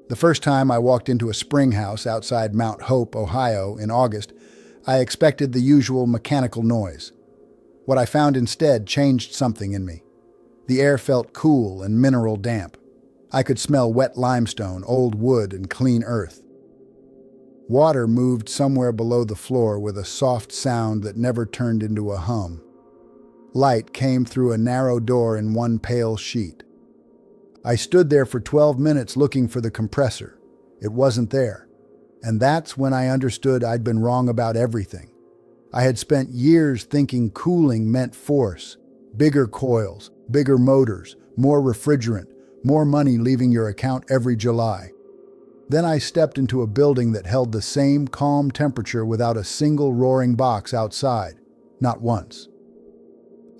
The first time I walked into a spring house outside Mount Hope, Ohio, in August, I expected the usual mechanical noise. What I found instead changed something in me. The air felt cool and mineral damp. I could smell wet limestone, old wood, and clean earth. Water moved somewhere below the floor with a soft sound that never turned into a hum. Light came through a narrow door in one pale sheet. I stood there for 12 minutes looking for the compressor. It wasn't there. And that's when I understood I'd been wrong about everything. I had spent years thinking cooling meant force, bigger coils, bigger motors, more refrigerant, more money leaving your account every July. Then I stepped into a building that held the same calm temperature without a single roaring box outside. Not once.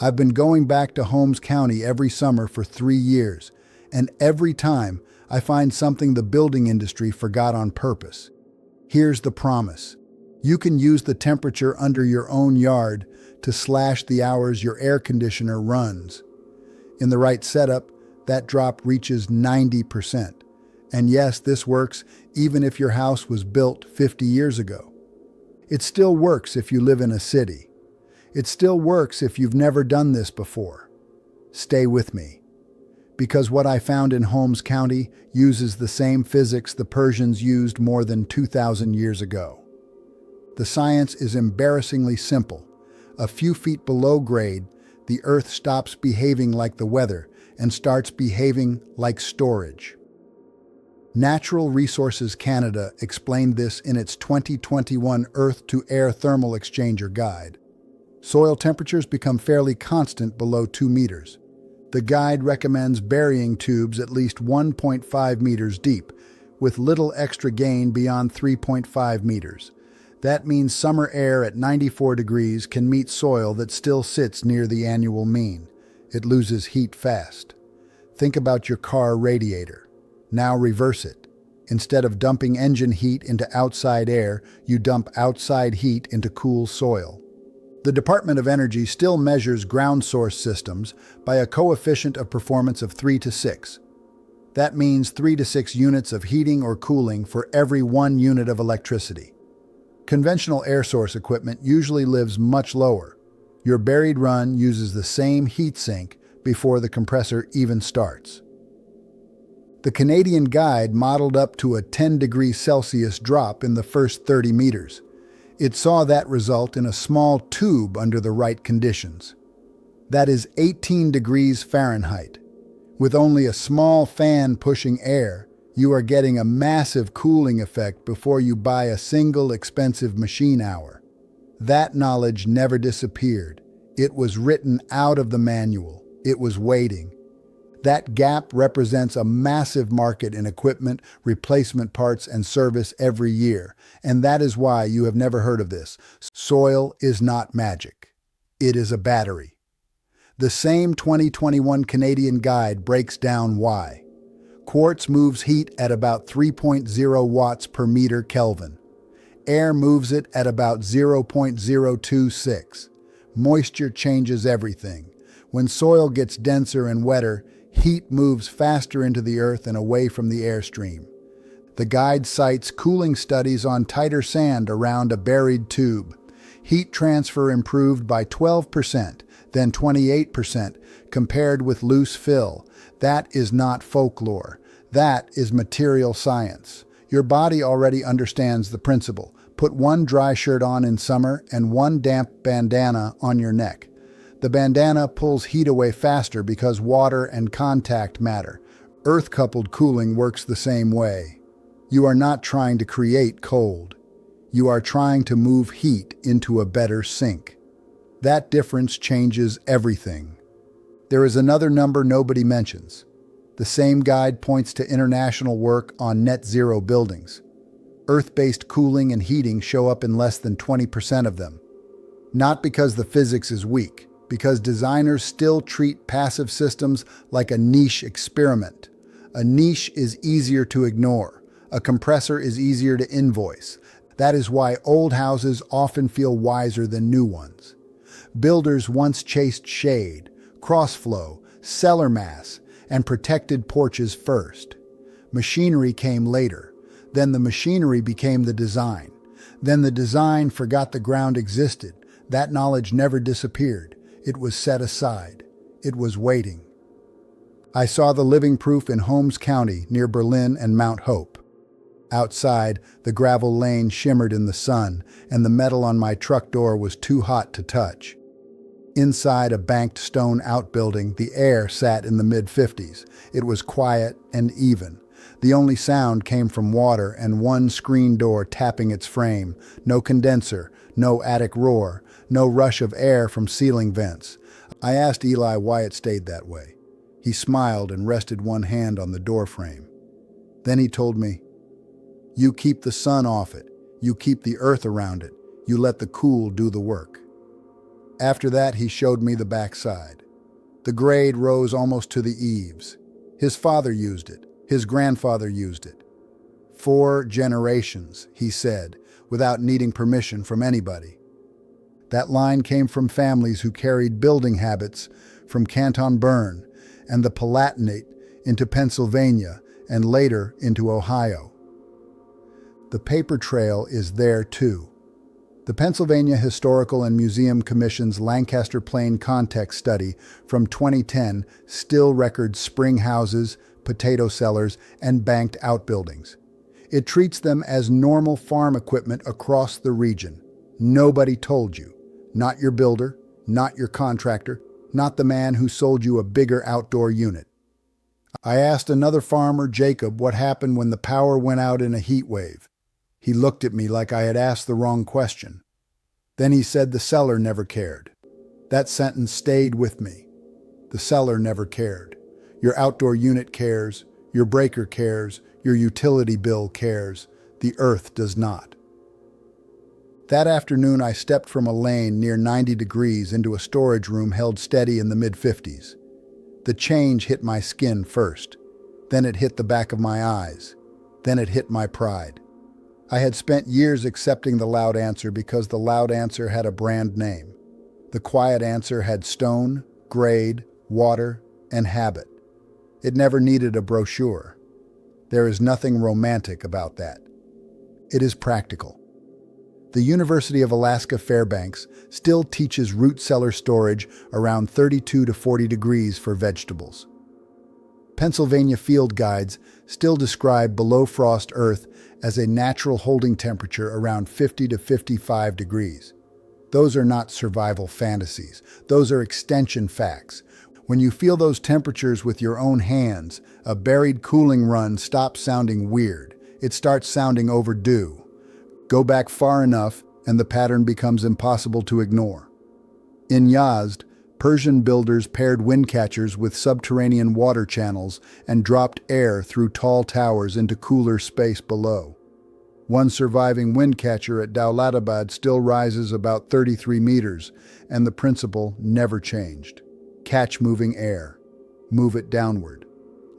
I've been going back to Holmes County every summer for 3 years, and every time I find something the building industry forgot on purpose. Here's the promise. You can use the temperature under your own yard to slash the hours your air conditioner runs. In the right setup, that drop reaches 90%. And yes, this works even if your house was built 50 years ago. It still works if you live in a city. It still works if you've never done this before. Stay with me. Because what I found in Holmes County uses the same physics the Persians used more than 2,000 years ago. The science is embarrassingly simple. A few feet below grade, the Earth stops behaving like the weather and starts behaving like storage. Natural Resources Canada explained this in its 2021 Earth-to-Air Thermal Exchanger Guide. Soil temperatures become fairly constant below 2 meters. The guide recommends burying tubes at least 1.5 meters deep, with little extra gain beyond 3.5 meters. That means summer air at 94 degrees can meet soil that still sits near the annual mean. It loses heat fast. Think about your car radiator. Now reverse it. Instead of dumping engine heat into outside air, you dump outside heat into cool soil. The Department of Energy still measures ground source systems by a coefficient of performance of 3 to 6. That means 3 to 6 units of heating or cooling for every 1 unit of electricity. Conventional air source equipment usually lives much lower. Your buried run uses the same heat sink before the compressor even starts. The Canadian guide modeled up to a 10 degrees Celsius drop in the first 30 meters. It saw that result in a small tube under the right conditions. That is 18 degrees Fahrenheit. With only a small fan pushing air, you are getting a massive cooling effect before you buy a single expensive machine hour. That knowledge never disappeared. It was written out of the manual. It was waiting. That gap represents a massive market in equipment, replacement parts, and service every year. And that is why you have never heard of this. Soil is not magic. It is a battery. The same 2021 Canadian guide breaks down why. Quartz moves heat at about 3.0 watts per meter Kelvin. Air moves it at about 0.026. Moisture changes everything. When soil gets denser and wetter, heat moves faster into the earth and away from the airstream. The guide cites cooling studies on tighter sand around a buried tube. Heat transfer improved by 12%, then 28% compared with loose fill. That is not folklore. That is material science. Your body already understands the principle. Put one dry shirt on in summer and one damp bandana on your neck. The bandana pulls heat away faster because water and contact matter. Earth-coupled cooling works the same way. You are not trying to create cold. You are trying to move heat into a better sink. That difference changes everything. There is another number nobody mentions. The same guide points to international work on net zero buildings. Earth-based cooling and heating show up in less than 20% of them. Not because the physics is weak, because designers still treat passive systems like a niche experiment. A niche is easier to ignore. A compressor is easier to invoice. That is why old houses often feel wiser than new ones. Builders once chased shade, crossflow, cellar mass, and protected porches first. Machinery came later. Then the machinery became the design. Then the design forgot the ground existed. That knowledge never disappeared. It was set aside. It was waiting. I saw the living proof in Holmes County near Berlin and Mount Hope. Outside, the gravel lane shimmered in the sun, and the metal on my truck door was too hot to touch. Inside a banked stone outbuilding, the air sat in the mid-50s. It was quiet and even. The only sound came from water and one screen door tapping its frame. No condenser, no attic roar, no rush of air from ceiling vents. I asked Eli why it stayed that way. He smiled and rested one hand on the door frame. Then he told me, "You keep the sun off it. You keep the earth around it. You let the cool do the work." After that, he showed me the backside. The grade rose almost to the eaves. His father used it. His grandfather used it. 4 generations, he said, without needing permission from anybody. That line came from families who carried building habits from Canton Bern and the Palatinate into Pennsylvania and later into Ohio. The paper trail is there too. The Pennsylvania Historical and Museum Commission's Lancaster Plain Context Study from 2010 still records spring houses, potato cellars, and banked outbuildings. It treats them as normal farm equipment across the region. Nobody told you. Not your builder, not your contractor, not the man who sold you a bigger outdoor unit. I asked another farmer, Jacob, what happened when the power went out in a heat wave. He looked at me like I had asked the wrong question. Then he said the cellar never cared. That sentence stayed with me. The cellar never cared. Your outdoor unit cares, your breaker cares, your utility bill cares. The earth does not. That afternoon, I stepped from a lane near 90 degrees into a storage room held steady in the mid-50s. The change hit my skin first. Then it hit the back of my eyes. Then it hit my pride. I had spent years accepting the loud answer because the loud answer had a brand name. The quiet answer had stone, grade, water, and habit. It never needed a brochure. There is nothing romantic about that. It is practical. The University of Alaska Fairbanks still teaches root cellar storage around 32 to 40 degrees for vegetables. Pennsylvania field guides still describe below frost earth as a natural holding temperature around 50 to 55 degrees. Those are not survival fantasies. Those are extension facts. When you feel those temperatures with your own hands, a buried cooling run stops sounding weird. It starts sounding overdue. Go back far enough, and the pattern becomes impossible to ignore. In Yazd, Persian builders paired wind catchers with subterranean water channels and dropped air through tall towers into cooler space below. One surviving wind catcher at Dowlatabad still rises about 33 meters, and the principle never changed. Catch moving air. Move it downward.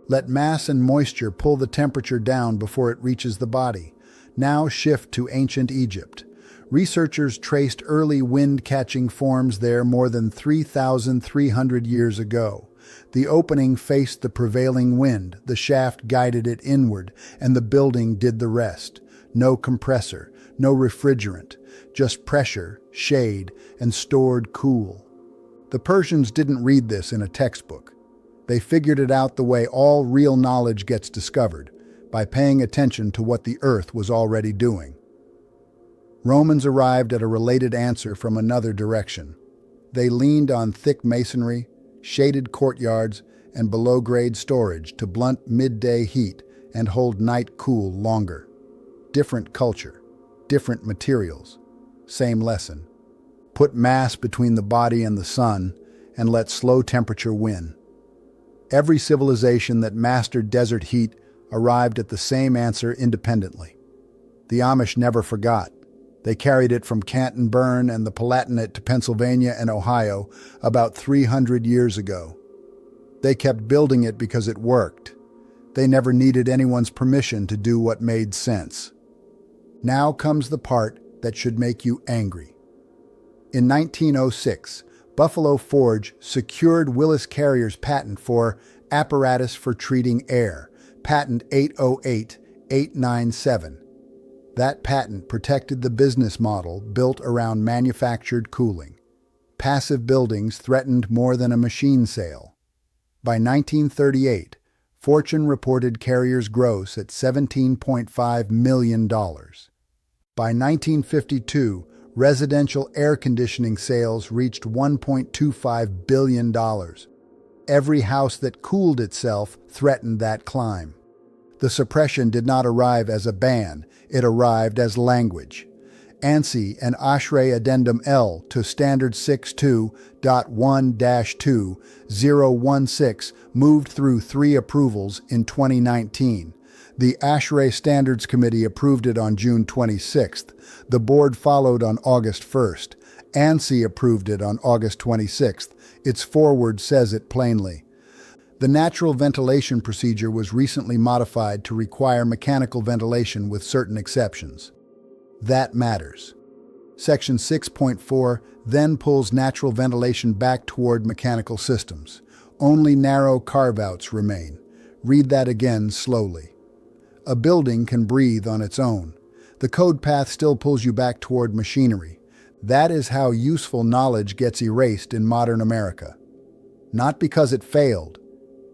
Let mass and moisture pull the temperature down before it reaches the body. Now shift to ancient Egypt. Researchers traced early wind-catching forms there more than 3,300 years ago. The opening faced the prevailing wind, the shaft guided it inward, and the building did the rest. No compressor, no refrigerant, just pressure, shade, and stored cool. The Persians didn't read this in a textbook. They figured it out the way all real knowledge gets discovered, by paying attention to what the earth was already doing. Romans arrived at a related answer from another direction. They leaned on thick masonry, shaded courtyards, and below-grade storage to blunt midday heat and hold night cool longer. Different culture, different materials, same lesson. Put mass between the body and the sun, and let slow temperature win. Every civilization that mastered desert heat arrived at the same answer independently. The Amish never forgot. They carried it from Canton Bern and the Palatinate to Pennsylvania and Ohio about 300 years ago. They kept building it because it worked. They never needed anyone's permission to do what made sense. Now comes the part that should make you angry. In 1906, Buffalo Forge secured Willis Carrier's patent for apparatus for treating air, Patent 808897. That patent protected the business model built around manufactured cooling. Passive buildings threatened more than a machine sale. By 1938, Fortune reported Carrier's gross at $17.5 million. By 1952, residential air conditioning sales reached $1.25 billion. Every house that cooled itself threatened that climb. The suppression did not arrive as a ban, it arrived as language. ANSI and ASHRAE Addendum L to Standard 62.1-2016 moved through 3 approvals in 2019. The ASHRAE Standards Committee approved it on June 26th. The board followed on August 1st. ANSI approved it on August 26th. Its foreword says it plainly. The natural ventilation procedure was recently modified to require mechanical ventilation with certain exceptions. That matters. Section 6.4 then pulls natural ventilation back toward mechanical systems. Only narrow carve-outs remain. Read that again slowly. A building can breathe on its own. The code path still pulls you back toward machinery. That is how useful knowledge gets erased in modern America. Not because it failed,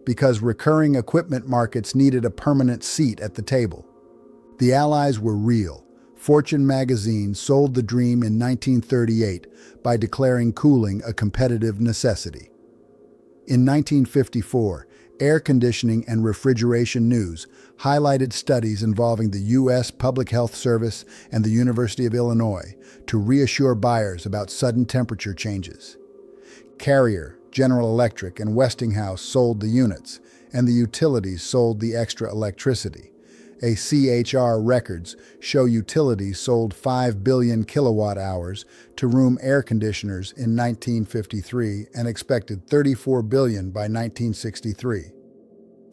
because recurring equipment markets needed a permanent seat at the table. The Allies were real. Fortune magazine sold the dream in 1938 by declaring cooling a competitive necessity. In 1954, Air Conditioning and Refrigeration News highlighted studies involving the U.S. Public Health Service and the University of Illinois to reassure buyers about sudden temperature changes. Carrier, General Electric, and Westinghouse sold the units, and the utilities sold the extra electricity. CHR records show utilities sold 5 billion kilowatt hours to room air conditioners in 1953 and expected 34 billion by 1963.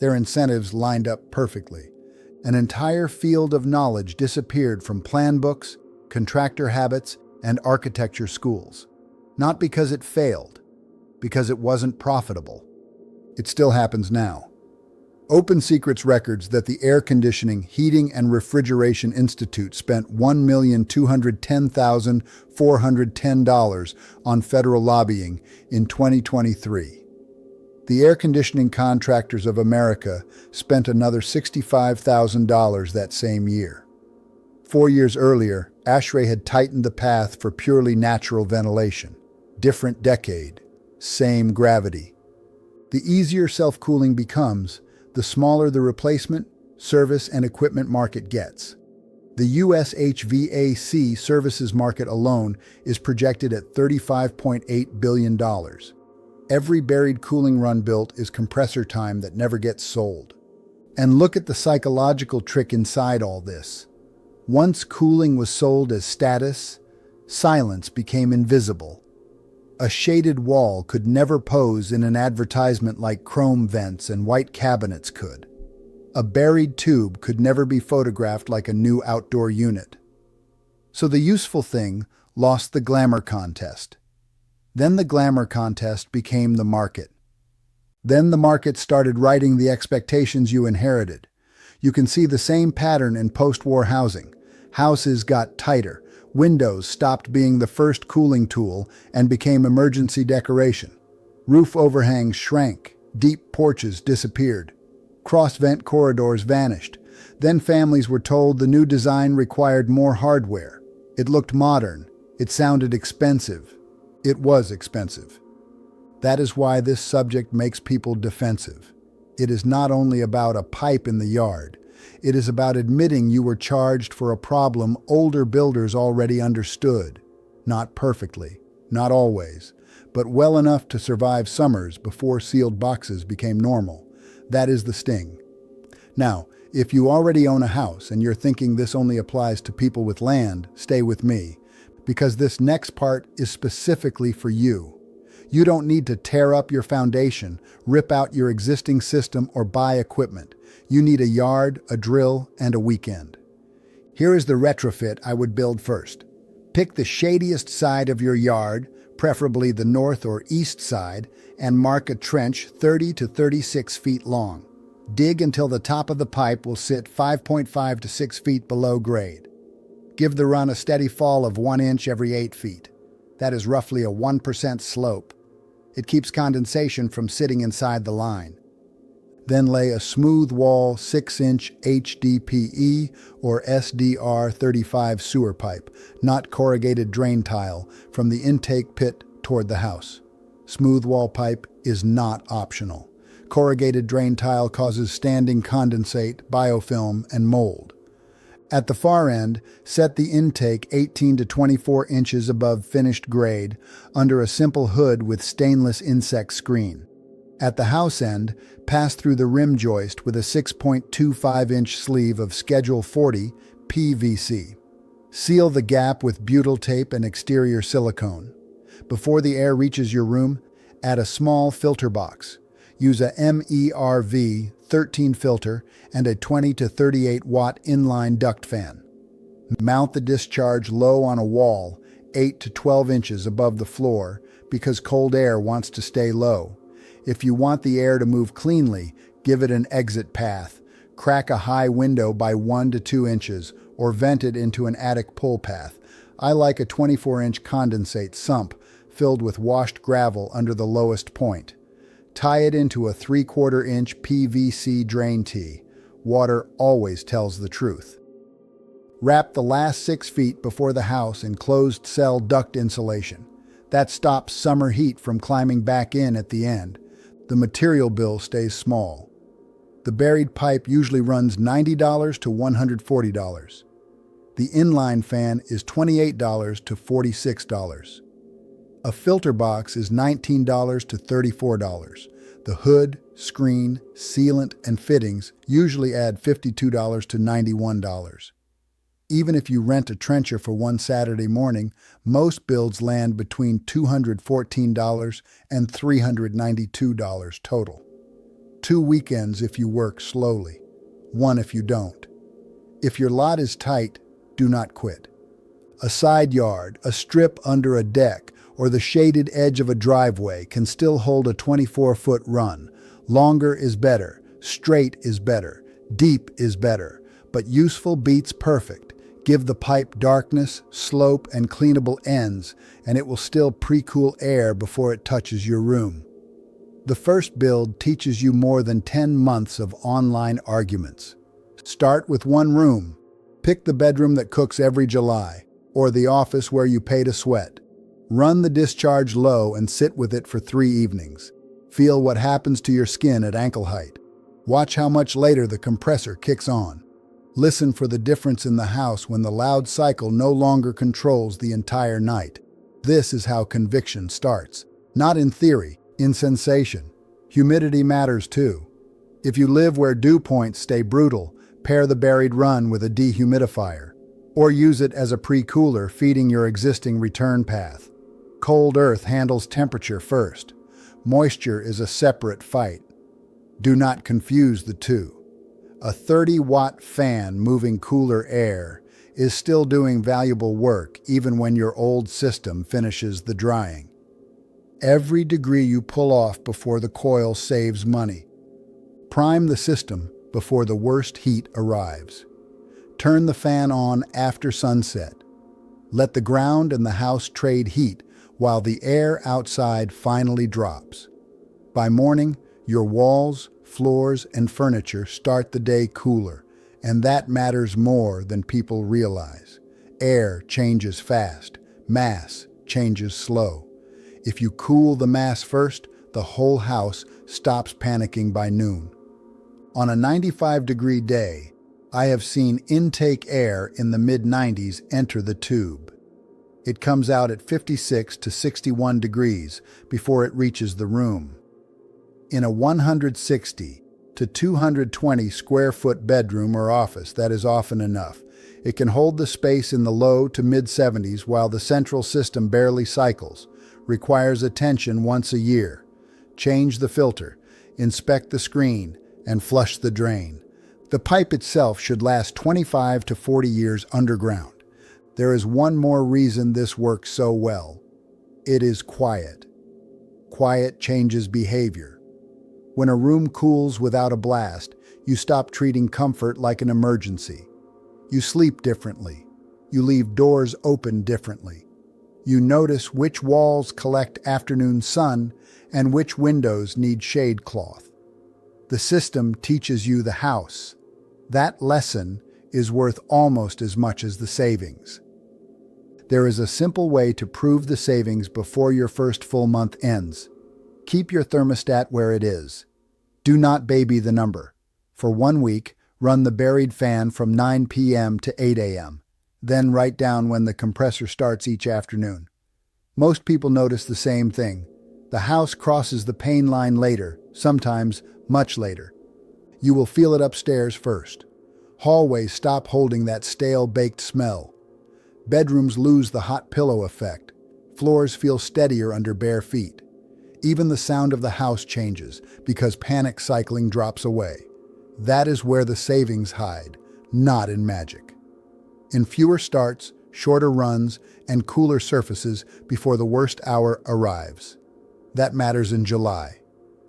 Their incentives lined up perfectly. An entire field of knowledge disappeared from plan books, contractor habits, and architecture schools. Not because it failed, because it wasn't profitable. It still happens now. Open Secrets records that the Air Conditioning, Heating, and Refrigeration Institute spent $1,210,410 on federal lobbying in 2023. The Air Conditioning Contractors of America spent another $65,000 that same year. 4 years earlier, ASHRAE had tightened the path for purely natural ventilation. Different decade, same gravity. The easier self-cooling becomes, the smaller the replacement, service, and equipment market gets. The U.S. HVAC services market alone is projected at $35.8 billion. Every buried cooling run built is compressor time that never gets sold. And look at the psychological trick inside all this. Once cooling was sold as status, silence became invisible. A shaded wall could never pose in an advertisement like chrome vents and white cabinets could. A buried tube could never be photographed like a new outdoor unit. So the useful thing lost the glamour contest. Then the glamour contest became the market. Then the market started writing the expectations you inherited. You can see the same pattern in post-war housing. Houses got tighter. Windows stopped being the first cooling tool and became emergency decoration. Roof overhangs shrank. Deep porches disappeared. Cross-vent corridors vanished. Then families were told the new design required more hardware. It looked modern. It sounded expensive. It was expensive. That is why this subject makes people defensive. It is not only about a pipe in the yard. It is about admitting you were charged for a problem older builders already understood. Not perfectly, not always, but well enough to survive summers before sealed boxes became normal. That is the sting. Now, if you already own a house and you're thinking this only applies to people with land, stay with me, because this next part is specifically for you. You don't need to tear up your foundation, rip out your existing system, or buy equipment. You need a yard, a drill, and a weekend. Here is the retrofit I would build first. Pick the shadiest side of your yard, preferably the north or east side, and mark a trench 30 to 36 feet long. Dig until the top of the pipe will sit 5.5 to 6 feet below grade. Give the run a steady fall of 1 inch every 8 feet. That is roughly a 1% slope. It keeps condensation from sitting inside the line. Then lay a smooth wall 6-inch HDPE or SDR35 sewer pipe, not corrugated drain tile, from the intake pit toward the house. Smooth wall pipe is not optional. Corrugated drain tile causes standing condensate, biofilm, and mold. At the far end, set the intake 18 to 24 inches above finished grade under a simple hood with stainless insect screen. At the house end, pass through the rim joist with a 6.25-inch sleeve of Schedule 40 PVC. Seal the gap with butyl tape and exterior silicone. Before the air reaches your room, add a small filter box. Use a MERV 13 filter and a 20 to 38 watt inline duct fan. Mount the discharge low on a wall, 8 to 12 inches above the floor, because cold air wants to stay low. If you want the air to move cleanly, give it an exit path. Crack a high window by 1 to 2 inches or vent it into an attic pull path. I like a 24-inch condensate sump filled with washed gravel under the lowest point. Tie it into a 3/4-inch PVC drain tee. Water always tells the truth. Wrap the last 6 feet before the house in closed cell duct insulation. That stops summer heat from climbing back in at the end. The material bill stays small. The buried pipe usually runs $90 to $140. The inline fan is $28 to $46. A filter box is $19 to $34. The hood, screen, sealant, and fittings usually add $52 to $91. Even if you rent a trencher for one Saturday morning, most builds land between $214 and $392 total. 2 weekends if you work slowly, 1 if you don't. If your lot is tight, do not quit. A side yard, a strip under a deck, or the shaded edge of a driveway can still hold a 24-foot run. Longer is better, straight is better, deep is better, but useful beats perfect. Give the pipe darkness, slope, and cleanable ends, and it will still pre-cool air before it touches your room. The first build teaches you more than 10 months of online arguments. Start with one room. Pick the bedroom that cooks every July, or the office where you pay to sweat. Run the discharge low and sit with it for 3 evenings. Feel what happens to your skin at ankle height. Watch how much later the compressor kicks on. Listen for the difference in the house when the loud cycle no longer controls the entire night. This is how conviction starts. Not in theory, in sensation. Humidity matters too. If you live where dew points stay brutal, pair the buried run with a dehumidifier, or use it as a pre-cooler feeding your existing return path. Cold earth handles temperature first. Moisture is a separate fight. Do not confuse the two. A 30-watt fan moving cooler air is still doing valuable work even when your old system finishes the drying. Every degree you pull off before the coil saves money. Prime the system before the worst heat arrives. Turn the fan on after sunset. Let the ground and the house trade heat while the air outside finally drops. By morning, your walls, floors, and furniture start the day cooler, and that matters more than people realize. Air changes fast, mass changes slow. If you cool the mass first, the whole house stops panicking by noon. On a 95-degree day, I have seen intake air in the mid-90s enter the tube. It comes out at 56 to 61 degrees before it reaches the room. In a 160 to 220 square foot bedroom or office, that is often enough. It can hold the space in the low to mid-70s while the central system barely cycles, requires attention once a year. Change the filter, inspect the screen, and flush the drain. The pipe itself should last 25 to 40 years underground. There is one more reason this works so well. It is quiet. Quiet changes behavior. When a room cools without a blast, you stop treating comfort like an emergency. You sleep differently. You leave doors open differently. You notice which walls collect afternoon sun and which windows need shade cloth. The system teaches you the house. That lesson is worth almost as much as the savings. There is a simple way to prove the savings before your first full month ends. Keep your thermostat where it is. Do not baby the number. For 1 week, run the buried fan from 9 p.m. to 8 a.m. Then write down when the compressor starts each afternoon. Most people notice the same thing. The house crosses the pain line later, sometimes much later. You will feel it upstairs first. Hallways stop holding that stale baked smell. Bedrooms lose the hot pillow effect. Floors feel steadier under bare feet. Even the sound of the house changes because panic cycling drops away. That is where the savings hide, not in magic. In fewer starts, shorter runs, and cooler surfaces before the worst hour arrives. That matters in July.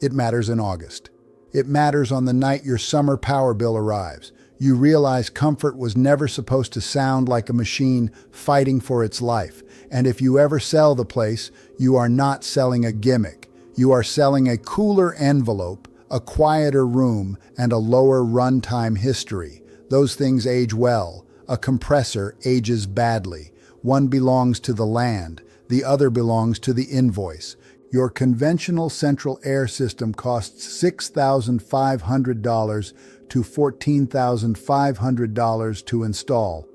It matters in August. It matters on the night your summer power bill arrives. You realize comfort was never supposed to sound like a machine fighting for its life. And if you ever sell the place, you are not selling a gimmick. You are selling a cooler envelope, a quieter room, and a lower runtime history. Those things age well. A compressor ages badly. One belongs to the land, the other belongs to the invoice. Your conventional central air system costs $6,500 to $14,500 to install.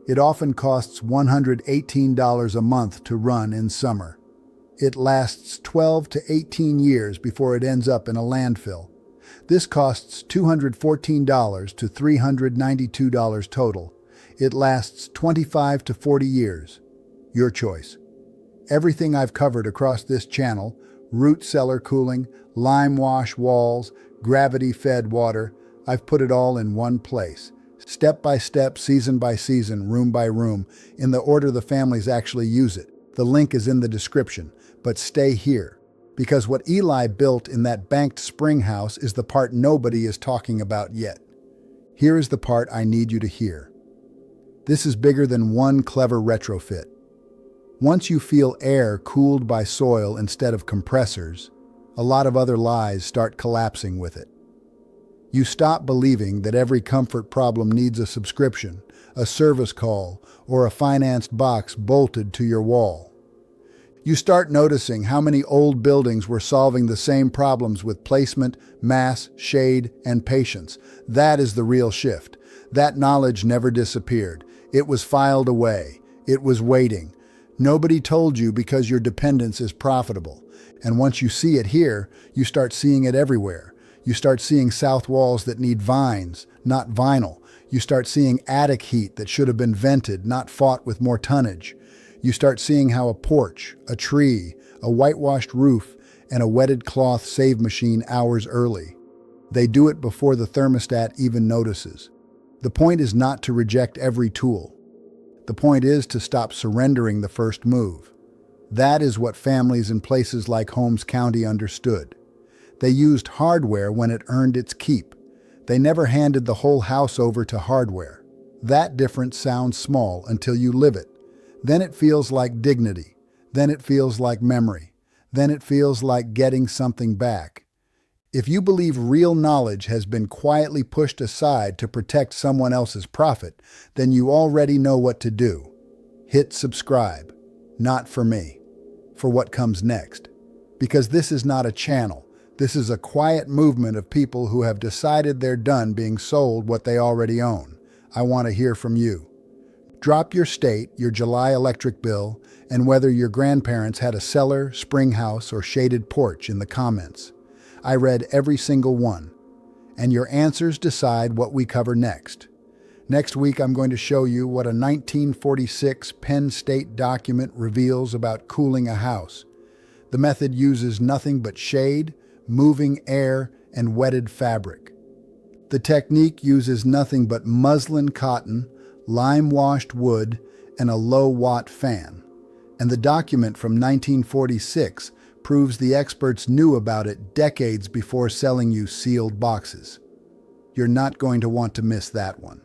It often costs $118 a month to run in summer. It lasts 12 to 18 years before it ends up in a landfill. This costs $214 to $392 total. It lasts 25 to 40 years. Your choice. Everything I've covered across this channel, root cellar cooling, lime wash walls, gravity-fed water, I've put it all in one place. Step by step, season by season, room by room, in the order the families actually use it. The link is in the description, but stay here. Because what Eli built in that banked spring house is the part nobody is talking about yet. Here is the part I need you to hear. This is bigger than one clever retrofit. Once you feel air cooled by soil instead of compressors, a lot of other lies start collapsing with it. You stop believing that every comfort problem needs a subscription, a service call, or a financed box bolted to your wall. You start noticing how many old buildings were solving the same problems with placement, mass, shade, and patience. That is the real shift. That knowledge never disappeared. It was filed away. It was waiting. Nobody told you because your dependence is profitable. And once you see it here, you start seeing it everywhere. You start seeing south walls that need vines, not vinyl. You start seeing attic heat that should have been vented, not fought with more tonnage. You start seeing how a porch, a tree, a whitewashed roof, and a wetted cloth save machine hours early. They do it before the thermostat even notices. The point is not to reject every tool. The point is to stop surrendering the first move. That is what families in places like Holmes County understood. They used hardware when it earned its keep. They never handed the whole house over to hardware. That difference sounds small until you live it. Then it feels like dignity. Then it feels like memory. Then it feels like getting something back. If you believe real knowledge has been quietly pushed aside to protect someone else's profit, then you already know what to do. Hit subscribe. Not for me. For what comes next. Because this is not a channel. This is a quiet movement of people who have decided they're done being sold what they already own. I want to hear from you. Drop your state, your July electric bill, and whether your grandparents had a cellar, spring house, or shaded porch in the comments. I read every single one, and your answers decide what we cover next. Next week, I'm going to show you what a 1946 Penn State document reveals about cooling a house. The method uses nothing but shade, moving air, and wetted fabric. The technique uses nothing but muslin cotton, lime-washed wood, and a low-watt fan. And the document from 1946 proves the experts knew about it decades before selling you sealed boxes. You're not going to want to miss that one.